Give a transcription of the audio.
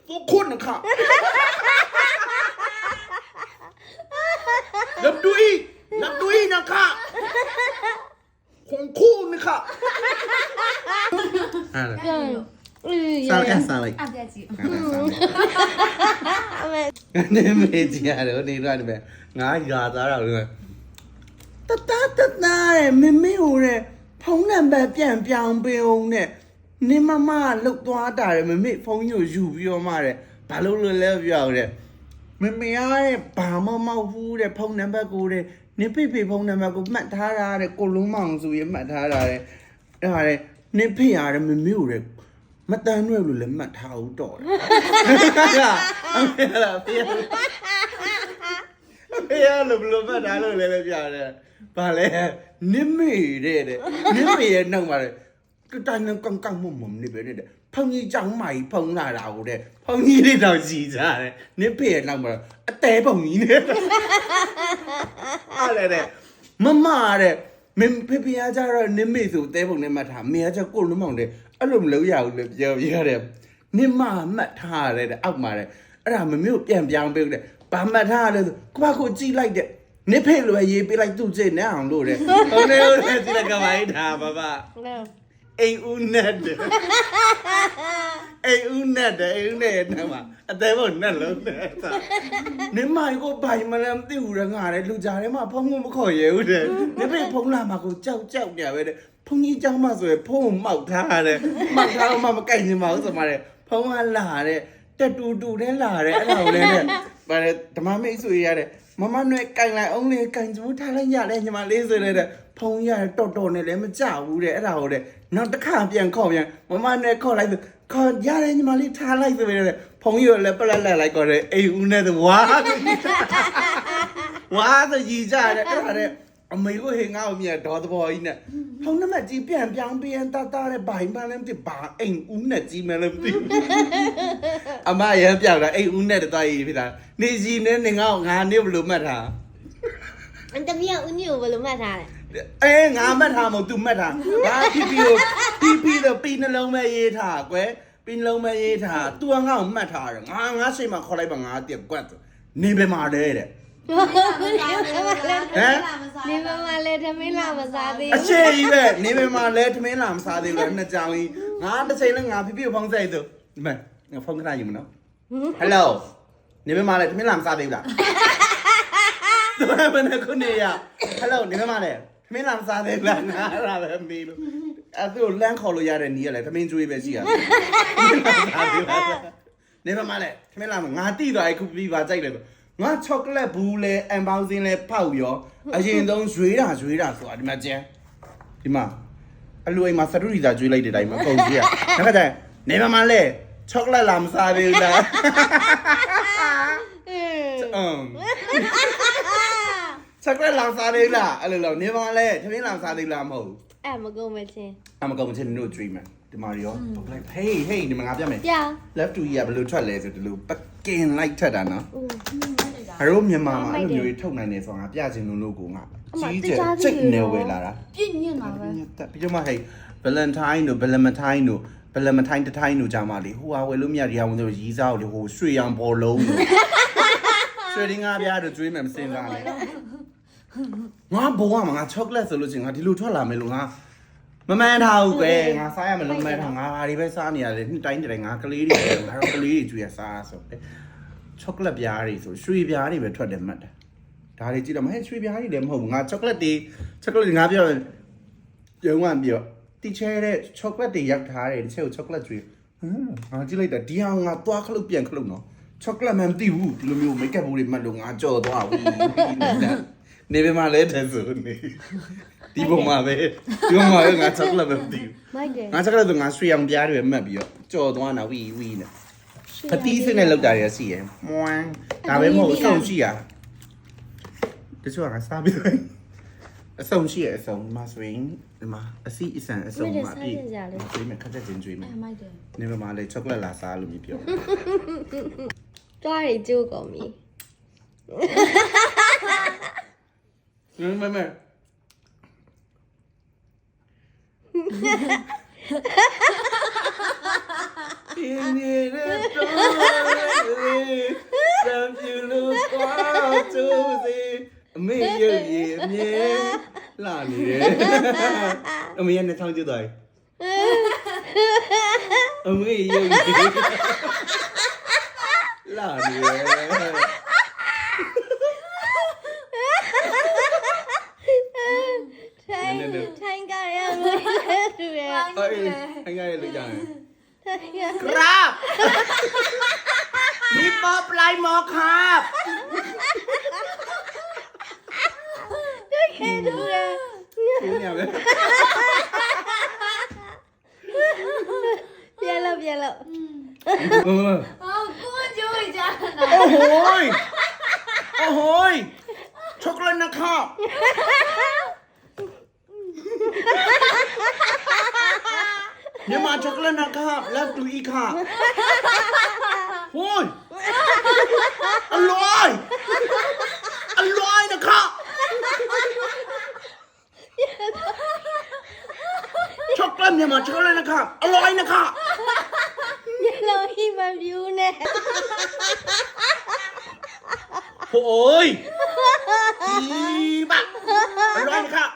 ตัวคนนะคะรับด้วยนะคะของคู่นะคะอะไรစားလိုက်အပြက်ကြီးနေမေးကြရတယ်နေတော့ဒီပဲငါရာသားတော့လေတရဲ့မမေဟိုတဲ့ဖုန်းနံပါတ်ပြန်ပြောင်းပေးအောင်နဲ့နေမမလှုပ်သွားတာတယ်မမေဖုန်းညို့ယူပြီးတော့မှတဲ့ဘာလို့လဲပြောတဲ့မမေရတဲ့ဘာမှမဟုတ်ဘူးတဲ့ဖုန်းနံပါတ်ကိုတဲ့နေဖေဖုန်းနံပါတ်ကိုမှတ်ထားတာတဲ့ကိုလုံးမောင်ဆိုရင်မှတ်ထားတာတဲ့အဲ့ဒါတဲ့နေဖေရတယ်မမေကိုတဲ့မတန်းရွယ်လို့လည်းမှတ်ထားဦးတော့တယ်အမေလားဖေရလို့ဘလို့မှတ်ထားလို့လည်းပြတယ်ဘာလဲနစ်မေတဲ့နစ်မေရဲ့နောက်မှာကတိုင်းကောင်းမနေပဲတဲ့ဖုန်ကြီးကြောင်းမာကြီးဖုံလာတာကိုတဲ့ဖုန်ကြီးလေးတော့ကြီးကြတယ်နစ်ဖေရဲ့နောက်မှာအသေးဖုန်ကြီးနဲ့အားလေတဲ့မမတဲ့မင်းဖေကြတော့နစ်မေဆိုအသေးဖုန်နဲ့မှတ်ထားမေကကျကိုလုံးမောင်တဲ့အဲ့လိုမလုပ်ရဘူးလေပြောပြရတယ်နစ်မမှတ်ထားရတယ်အောက်မှာတဲ့အဲ့ဒါမမျိုးပြန်ပြောင်းပေးတယ်ဘာမှတ်ထားရလဲဆိုကိုကြည့်လိုက်တဲ့နစ်ဖေလိုရေးပေးလိုက်သူ့စိတ်နဲ့အောင်လို့တဲ့ဟုတ်တယ်ကြည့်လိုက်ကမိုင်းထားပါအိမ်ဦးနဲ့အိမ်ဦးနဲ့နော်မအသေးဖို့နဲ့လုံးနဲ့နင်မိုင်ကိုဘိုင်မလမ်းသိဘူးရငါတဲ့လူကြားထဲမှာဖုန်းမခေါ်ရဲဘူးတဲ့နင်ဖေဖုန်းလာမှာကိုကြောက်ပြပဲတဲ့ဖုန်းကြီးကြောင်းမှဆိုရင်ဖုန်းမောက်ထားတယ်မောက်ထားမှမကိုက်ချင်ပါဘူးဆိုမှတဲ့ဖုန်းကလာတဲ့တက်တူတဲ့လာတဲ့အဲ့လိုလဲတဲ့ဗါတဲ့ဓမ္မမိတ်ဆွေရတဲ့မမနဲ့ကင်လိုက်အောင်လေကင်ကျူးထားလိုက်ရလဲညီမလေးဆိုတဲ့ဖုန်းရတော်နဲ့လည်းမကြဘူးတဲ့အဲ့ဒါဟုတ်တဲ့နောက်တစ်ခါပြန်ခေါ်ပြန်မမနဲ့ခေါ်လိုက်ဆိုခေါ်ရတယ်ညီမလေးထားလိုက်ဆိုတဲ့ဖုန်းရလည်းပလက်လက်လိုက်ခေါ်တယ်အိမ်ဦးနဲ့ဝါဆိုကြီးကြတယ်အဲ့ဒါတဲ့အမေကိုဟင်ငါ့ကိုမြင်ဒေါ်သဘောကြီးနဲ့ဖုန်းနံပါတ်ကြီးပြန်ပြောင်းပြန်တာတဲ့ဘိုင်ပန်းလည်းမသိဘာအိမ်ဦးနဲ့ကြီးမယ်လည်းမသိအမရမ်းပြောက်တာအိမ်ဦးနဲ့တသားကြီးဖြစ်တာနေကြီးနဲ့နေငါ့ကိုငါနေဘလို့မှတ်ထားတမီးကဦးညိုဘယ်လိုမှတ်ထားလဲငါမှတ်ထားမဟုတ် तू မှတ်ထားငါဖြီတော့ပြီးနှလုံးပဲရေးထားကွယ်ပြီးနှလုံးပဲရေးထား तू ငါ့ကိုမှတ်ထားတယ်ငါစိတ်မှာခေါ်လိုက်ပါငါတက်ကွက်နေပဲမှာတဲ့နေမလဲထမင်းလာမစားသေးဘူးအချေကြီးပဲနေမမလဲထမင်းလာမစားသေးဘူးနှစ်ကြောင်ကြီးငါတစ်ချိန်နဲ့ငါဖိဖုန်းဆိုင်သူဒီမဲ့ငါဖုန်းခဏယူမနော်ဟယ်လိုနေမလဲထမင်းလာမစားသေးဘူးလားသူကမနေ့ကနေရဟယ်လိုနေမလဲထမင်းလာမစားသေးဘူးလားငါအဲ့ဒါပဲမေးလို့အဲ့သူလမ်းခေါ်လို့ရတဲ့နီးရလဲထမင်းကျွေးပဲရှိရနေမလဲထမင်းလာငါတိသွားအခုပြီးပါကြိုက်တယ်ငါချောကလက်ဘူးလဲအန်ပေါင်းစင်းလဲဖောက်ရောအရင်ဆုံးရွေးတာဆိုတာဒီမှာကျန်ဒီမှာအလူအိမ်မှာစတူရီသာကျွေးလိုက်တဲ့တိုင်းမှာပုံကြီးอ่ะနောက်ခါကျရင်နေမလဲချောကလက်လာမစားသေးဘူးလားချောကလက်လာစားသေးလားအဲ့လိုနေမလဲထမင်းလာစားသေးလားမဟုတ်ဘူးအဲ့မကုန်မချင်းတို့ dreamer ဒီမှာရောဘလိုက် hey ဒီမှာငါပြမယ် left to ကြီးကဘယ်လိုထွက်လဲဆိုဒီလိုပကင်လိုက်ထွက်တာနော်အရိုးမြန်မာမှာအဲ့လိုမျိုးထုတ်နိုင်တယ်ဆိုတာငါပြချင်လို့ကိုငါကြီးကျယ်စိတ်နေဝဲလာတာပြည့်ညင်တာပဲပြီးတော့မှဟဲ့ Valentine တို့ Valentine တို့ကြာမှလေဟိုဟာဝယ်လို့မြတ်ဒီဟာဝင်တို့ရီးစားကိုလေဟိုရွှေရောင်ဘောလုံးတို့ရွှေရင်းငါးပြားတို့ကျွေးမယ်မစင်စားနဲ့ငါဘုံကငါ chocolate ဆိုလို့ချင်းငါဒီလိုထွက်လာမယ်လို့ငါမမှန်ထားဘူးကွယ်ငါစားရမလို့မှန်ထားငါဘာတွေပဲစားနေရတယ်နှစ်တိုင်းငါကလေးတွေငါတို့ကလေးတွေကျွေးရစားဆိုချောကလက်ပြားတွေဆိုရွှေပြားတွေပဲထွက်တယ်မှတ်တယ်ဒါတွေကြည့်တော့မဟဲ့ရွှေပြားတွေလည်းမဟုတ်ဘူးငါချောကလက်တွေငါပြောရုံးကပြောတီချဲတဲ့ချောကလက်တွေရောက်ထားတယ်တစ်ချက်ကိုချောကလက်ကျွေးငါကြည့်လိုက်တာဒီဟာငါသွားခလုတ်ပြန်ခလုတ်နော်ချောကလက်မှမသိဘူးဒီလိုမျိုးမိတ်ကပ်ဘူးတွေမှတ်လို့ငါကြော်သွားဘူးနေပဲမှလည်းတဲ့ဆိုနေဒီပုံမှာပဲငါချောကလက်ပဲမသိဘူးငါချောကလက်ဆိုငါရွှေအောင်ပြားတွေပဲမှတ်ပြီးတော့ကြော်သွားတာဝီနဲ့ပတိစနဲ့လောက်တာရရှိရယ်မွန်းဒါပဲမဟုတ်အဆုံရှိရတချို့ကစားပြီးအဆုံရှိရအဆုံမဆိုရင်ဒီမှာအစီအစံအဆုံမှာပြည့်ဒီမှာခက်တဲ့ချင်းကျွေးမယ်နေမှာလေချောကလက်လာစားလို့မပြောတွားရီကျိုးကုန်ပြီမ ပြင်းနေတဲ့တော့စံပြလို့ကွာသူစီအမေရုပ်ရည်အမြဲလာနေတယ်အမေနဲ့ချောင်းကျွတ်သွားအမေရုပ်ရည်လာနေတယ် ထိုင်ကြရမယ်သူရ အေးအငါရလို့ကြတယ် ထိုင်ရ ครับมีป๊อปไลน์หมอครับ ခဲသူရ ရှင်းရမယ် ပြန်လို့ပြန်လို့ ကိုကြိုးကြတာ โอ้โหยโอ้โหยช็อกโกแลตนะครับမြန်မာช็อกโกแลตนะครับ love to eat ครับโอ้ยอร่อยอร่อยนะครับช็อกโกแลตမြန်မာช็อกโกแลตนะครับอร่อยนะครับ ညလုံးဟိမပြူးနဲ့ โอ้ยดีมากอร่อยนะครับ